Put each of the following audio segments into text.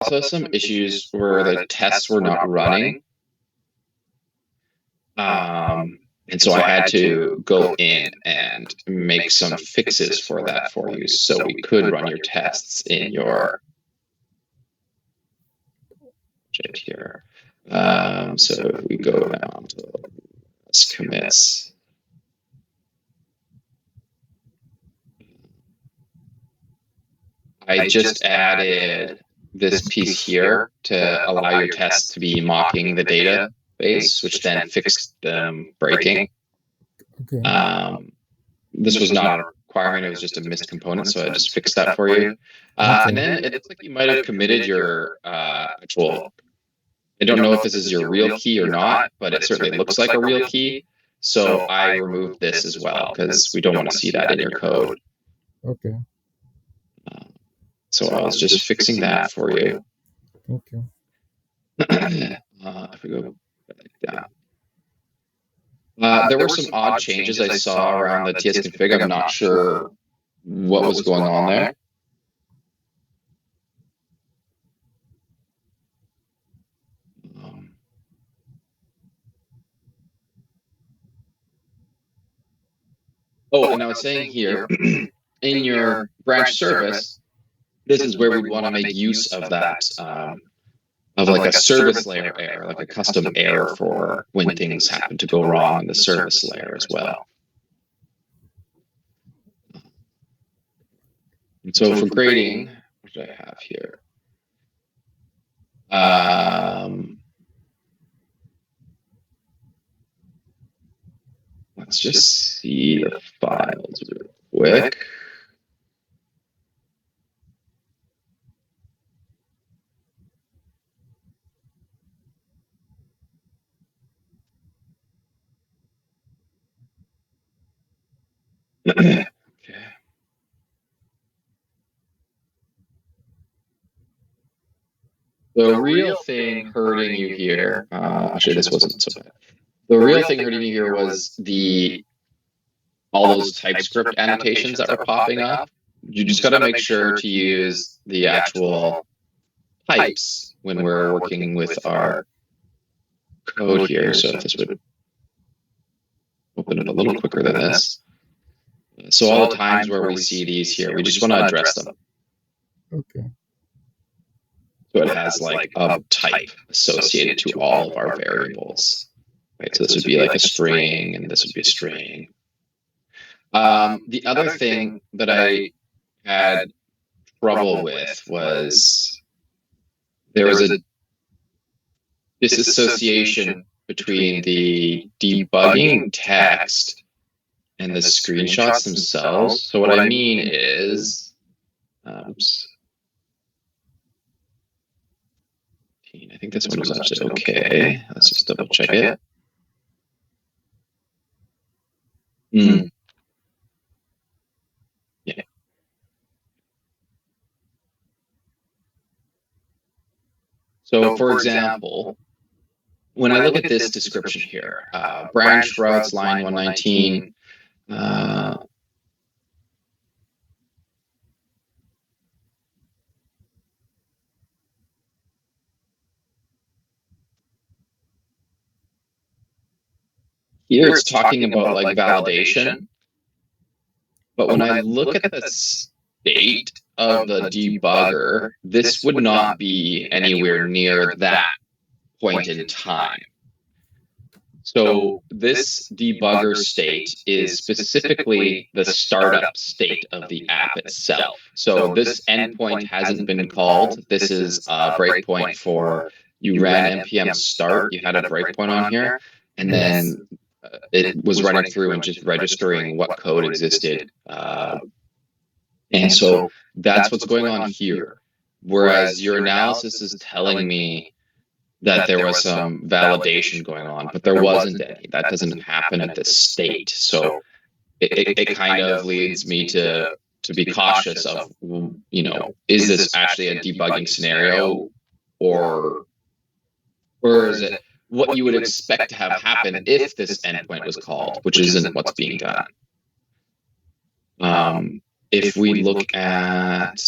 also some issues where the tests were not running. And so I had to go in and make some fixes for that for you so we could run your tests in your project here. So if we go down to this commits. I just added this piece here to allow your tests to be mocking the database, which then fixed them breaking. Okay. This was not a requirement, it was just a missed component, so I just fixed that for you. And then it looks like you might have committed your actual, I don't know if this is your real key or not, but it certainly looks like a real key. So I removed this as well because we don't want to see that in your code. Okay. So I was just fixing that for you. Okay. If we go back down. There were some odd changes I saw around the tsconfig. I'm not sure what was going on there. Oh, and I was saying here, in your branch service, this is where we want to make use of that, of like a service layer error, like a custom error for when things happen to go wrong in the service layer as well. And so for grading, what do I have here? Let's just see the files real quick. Okay. The real thing hurting you here, actually this wasn't so bad. The real thing hurting you here was all those TypeScript annotations that were popping up. You just got to make sure to use the actual types when we're working with our code here. So if this would open it a little quicker than this. So all the times where we see these here, we just want to address them. Okay. So it has like a type associated to all of our variables. Right, so this would be like a string, and this would be a string. The other thing that I had trouble with was there was a disassociation between the debugging text and the screenshots themselves. So what I mean is, I think this one was actually okay. Let's just double check it. Yeah. So for example, when I look at this description here, branch routes line 119, here it's talking about like validation, but when I look at the state of the debugger, this would not be anywhere near that point in time. So this debugger state is specifically the startup state of the app itself. So this endpoint hasn't been called. This is a breakpoint for you ran npm start, you had a breakpoint on here, and then it was running through and just registering what code existed. And so that's what's going on here. Whereas your analysis is telling me that there was some validation going on, but there wasn't any. That doesn't happen at this state. So it kind of leads me to be cautious of, you know, is this actually a debugging scenario, or is it what you would expect to have happen if this endpoint was called, which isn't what's being done. If we look at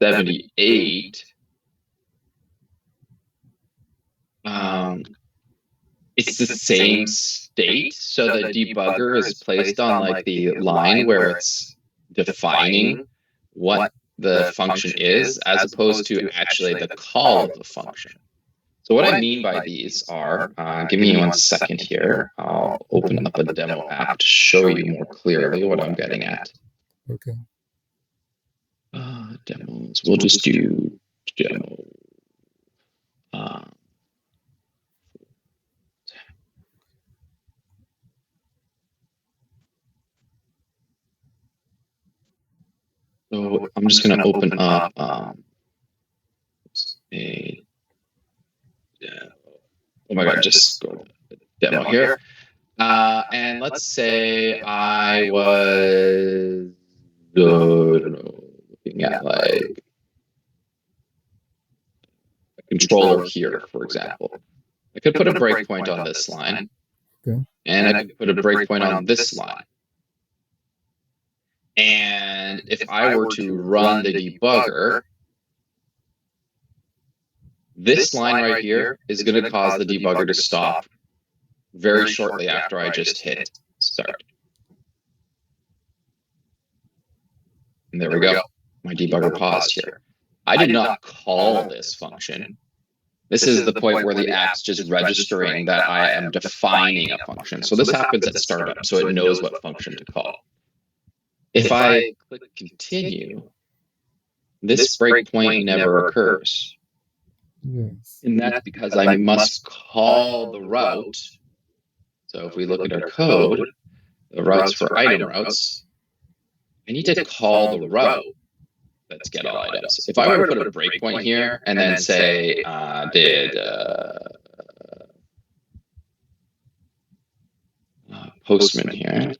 78, it's the same state. So the debugger is placed on like the line where it's defining what the function is, as opposed to actually the call of the function. So what I mean by these are, give me 1 second here. I'll open up a demo app to show you more clearly what I'm getting at. Okay. Demos. We'll just do demo. So I'm just going to open up oh my god, just go to the demo here. And let's say I was looking at like a controller here, for example. I could put a breakpoint on this line, Okay. and I could put a breakpoint on this line. And if I were to run the debugger, this line right here is going to cause the debugger to stop very shortly after I just hit start. And there we go. My debugger paused here. I did not call this function. This is the point where the app's just registering that I am defining a function. So this happens at startup, so it knows what function to call. If I click continue, this breakpoint never occurs. Yes. And that's because I must call the route. So if we look at our code, the routes for item routes, I need to call the route that's get all items. If I were to put a breakpoint here and then say did Postman here.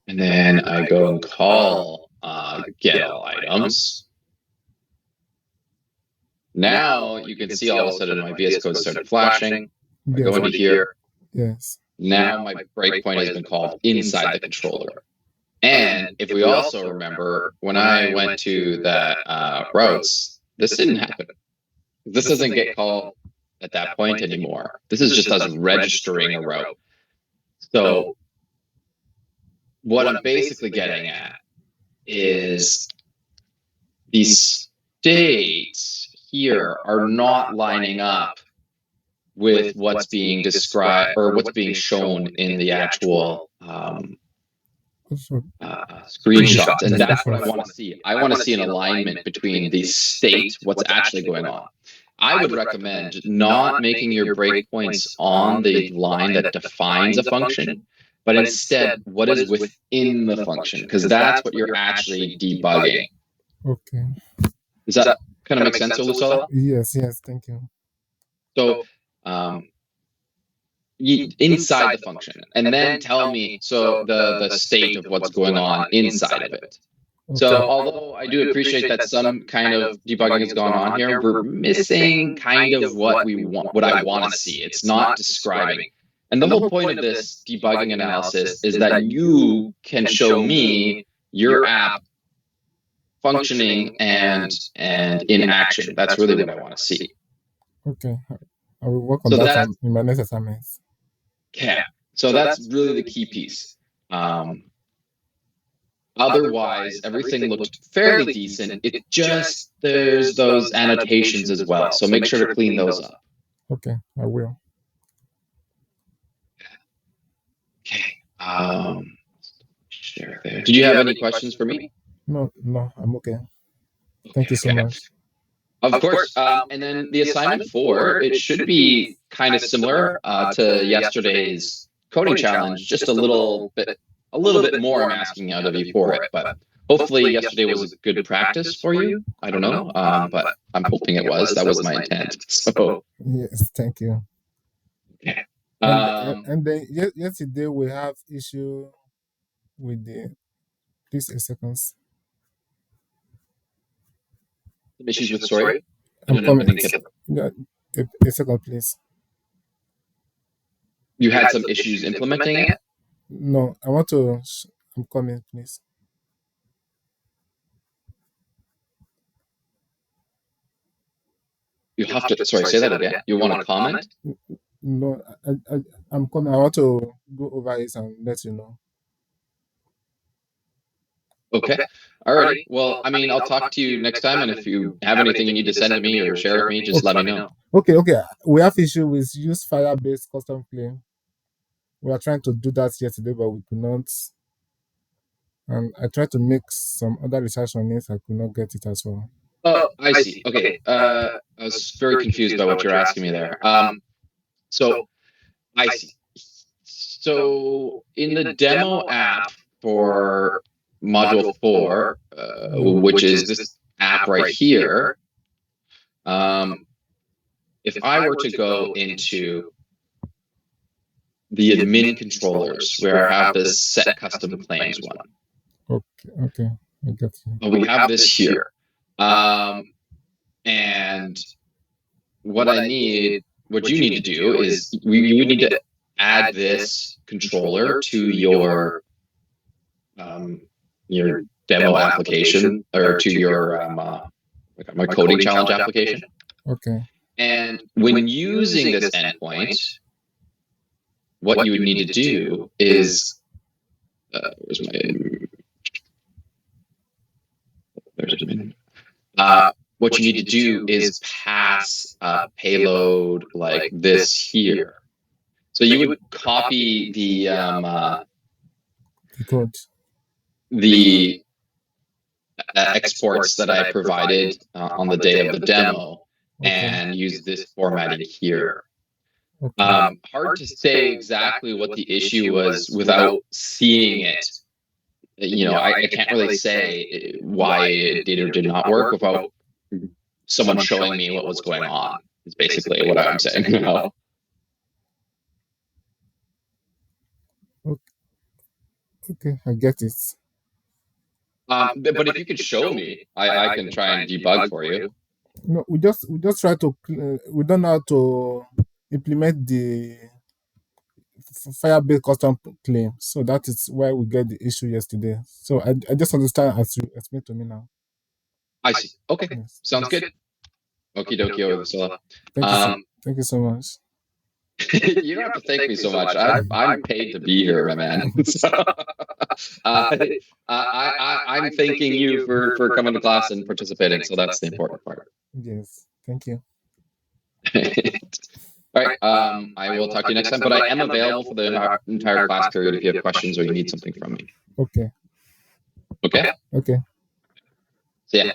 And then I go and call get all items. Now you can see all of a sudden my VS Code started flashing. I go into here. Yes. Now my breakpoint has been called inside the controller. And if we also remember, when I went to that routes, this didn't happen. This doesn't get called at that point anymore. This is just us registering a route. So what I'm basically getting at is these states here are not lining up with what's being described or what's being shown in the actual screenshots. And that's what I want to see. I want to see an alignment between the state, what's actually going on. I would recommend not making your breakpoints on the line that defines a function, but instead what is within the function, because that's what you're actually debugging. Okay. Does that kind of make sense, Olusola? Yes, yes, thank you. So inside the function, and then tell me the state of what's going on inside of it. Okay. So although I do appreciate that some kind of debugging has gone on here, we're missing kind of what we want, what I want to see. It's not describing. And the whole point of this debugging analysis is that you can show me your app functioning and in action. That's really what I want to see. Okay. I will work on that in my next assignments. Okay. So that's really the key piece. Otherwise, everything looked fairly decent. It just, there's those annotations as well. So make sure to clean those up. Okay, I will. Okay. Share there. Did you have any questions for me? No, I'm okay. Thank you so much. Of course. And then the assignment 4, it should be kind of similar to yesterday's coding challenge, just a little bit more I'm asking out of you for it. But hopefully yesterday was a good practice for you. I don't know, but I'm hoping it was. That was my intent. So Yes, thank you. okay. And then yesterday we have issue with the. Please a second. Some issues with story. I'm coming. I didn't get Yeah, a second, please. You had some issues implementing it. No, I want to. I'm coming, please. You have to. Sorry, say that again. You want to comment? No, I'm coming. I want to go over it and let you know. Okay. Alrighty. Well, I mean, I'll talk to you next time, and if you have anything you need to send to me or share with me, just let me know. Okay. We have issue with use Firebase custom claim. We are trying to do that yesterday, but we could not. And I tried to make some other research on it. I could not get it as well. Oh, I see. Okay. I was very confused by what you're asking me there. So I see. So in the demo app for module 4, which is this app right here, if I were to go into the admin controllers where I have this set custom claims one. Okay, I get you. We have this here. And what you need to do is you would need to add this controller to your demo application or to your my coding challenge application. Okay. And when using this endpoint, what you would need to do is where's my what you need to do is pass a payload like this here. So you would copy the code, the exports that I provided on the day of the demo, and use this formatting here. Hard to say exactly what the issue was without seeing it. I can't really say why it did or did not work without someone showing me what was going on. Is basically what I'm saying. Okay, I get it. But if you could show me, I can try and debug for you. No, we just try to. We don't know how to implement the Firebase custom claim, so that is why we get the issue yesterday. So I just understand as you explain to me now. I see. Okay, yes. Sounds good. Okie dokie, Thank you so much. You don't have to thank me so much. I'm paid to be here, my man. So, I'm thanking you for coming to class and participating. So that's the important part. Yes, thank you. All right. I will talk to you next time, but I am available for the entire class period if you have questions or you need something from me. Okay. Okay. Okay. See ya.